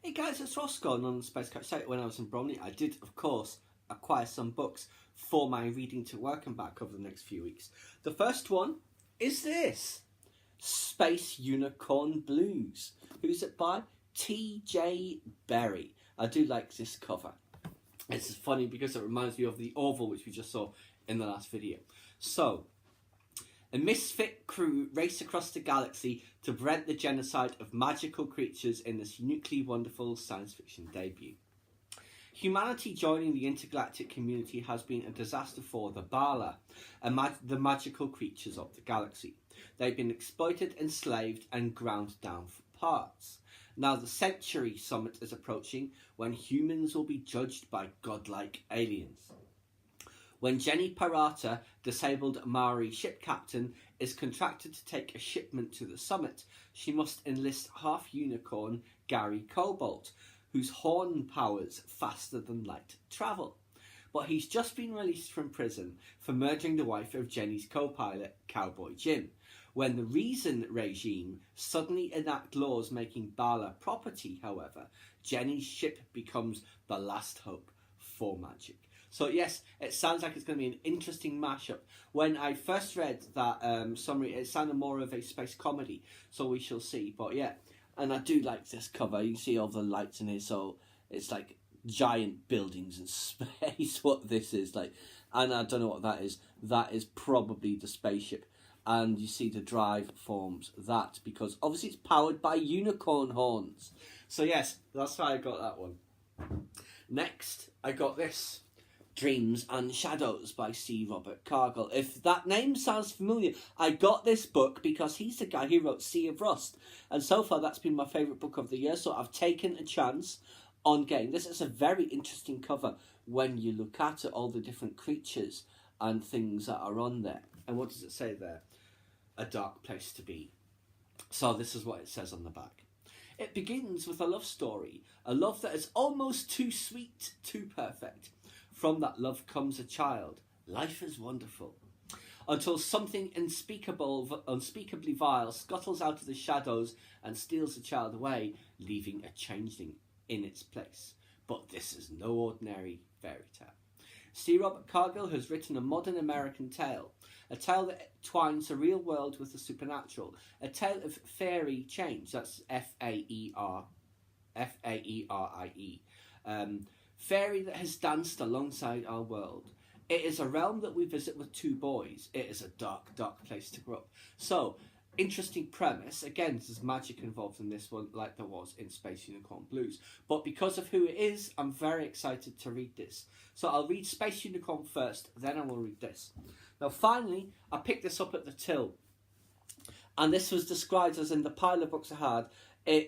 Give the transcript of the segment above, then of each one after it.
Hey guys, it's Ross going on the Space Coach site. When I was in Bromley, I did, of course, acquire some books for my reading to work and back over the next few weeks. The first one is this, Space Unicorn Blues. Who's it by? T.J. Berry. I do like this cover. It's funny because it reminds me of the Orville, which we just saw in the last video. So, a misfit crew race across the galaxy to prevent the genocide of magical creatures in this uniquely wonderful science fiction debut. Humanity joining the intergalactic community has been a disaster for the Bala, the magical creatures of the galaxy. They've been exploited, enslaved, and ground down for parts. Now the Century Summit is approaching, when humans will be judged by godlike aliens. When Jenny Parata, disabled Maori ship captain, is contracted to take a shipment to the summit, she must enlist half-unicorn Gary Cobalt, whose horn powers faster than light travel. But he's just been released from prison for murdering the wife of Jenny's co-pilot, Cowboy Jim, when the Reason regime suddenly enact laws making Bala property. However, Jenny's ship becomes the last hope for magic. So yes, it sounds like it's going to be an interesting mashup. When I first read that summary, it sounded more of a space comedy, so we shall see. But yeah, and I do like this cover. You see all the lights in here, so it's like giant buildings in space, what this is like. And I don't know what that is. That is probably the spaceship. And you see the drive forms that, because obviously it's powered by unicorn horns. So yes, that's why I got that one. Next, I got this. Dreams and Shadows by C. Robert Cargill. If that name sounds familiar, I got this book because he's the guy who wrote Sea of Rust. And so far, that's been my favourite book of the year, so I've taken a chance on getting this. It's a very interesting cover when you look at it, all the different creatures and things that are on there. And what does it say there? A dark place to be. So this is what it says on the back. It begins with a love story, a love that is almost too sweet, too perfect. From that love comes a child. Life is wonderful. Until something unspeakably vile scuttles out of the shadows and steals the child away, leaving a changeling in its place. But this is no ordinary fairy tale. C. Robert Cargill has written a modern American tale, a tale that twines the real world with the supernatural, a tale of fairy change. That's F-A-E-R-I-E. Fairy that has danced alongside our world. It is a realm that we visit with two boys. It is a dark, dark place to grow up. So, interesting premise. Again, there's magic involved in this one, like there was in Space Unicorn Blues. But because of who it is, I'm very excited to read this. So I'll read Space Unicorn first, then I will read this. Now, finally, I picked this up at the till. And this was described as, in the pile of books I had,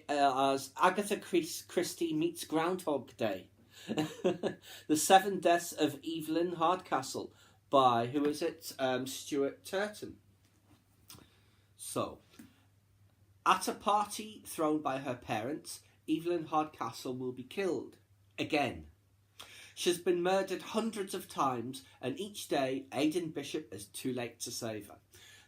as Agatha Christie meets Groundhog Day. The Seven Deaths of Evelyn Hardcastle by, who is it? Stuart Turton. So, at a party thrown by her parents, Evelyn Hardcastle will be killed. Again. She's been murdered hundreds of times, and each day Aidan Bishop is too late to save her.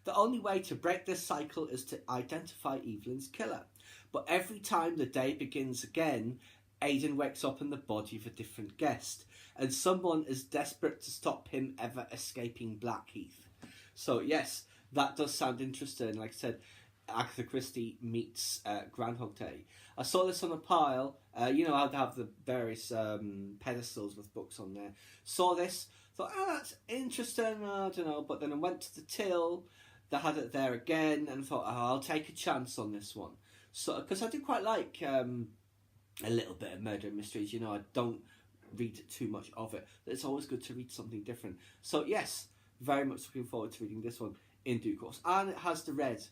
The only way to break this cycle is to identify Evelyn's killer. But every time the day begins again, Aidan wakes up in the body of a different guest, and someone is desperate to stop him ever escaping Blackheath. So yes, that does sound interesting. Like I said, Agatha Christie meets Groundhog Day. I saw this on a pile. You know, I'd have the various pedestals with books on there. Saw this, thought, oh, that's interesting. I don't know. But then I went to the till. They had it there again, and thought, oh, I'll take a chance on this one. So, because I do quite like a little bit of murder mysteries. You know, I don't read too much of it. But it's always good to read something different. So yes, very much looking forward to reading this one in due course. And it has the red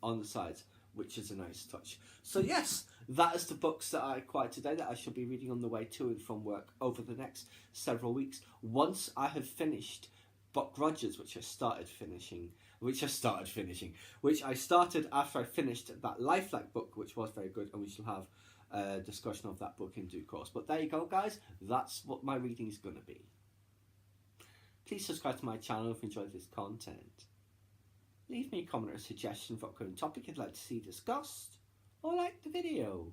on the sides, which is a nice touch. So yes, that is the books that I acquired today that I shall be reading on the way to and from work over the next several weeks. Once I have finished Buck Rogers, which I started after I finished that Lifelike book, which was very good, and we shall have a discussion of that book in due course. But there you go, guys. That's what my reading is going to be. Please subscribe to my channel if you enjoyed this content. Leave me a comment or a suggestion for a current topic you'd like to see discussed, or like the video.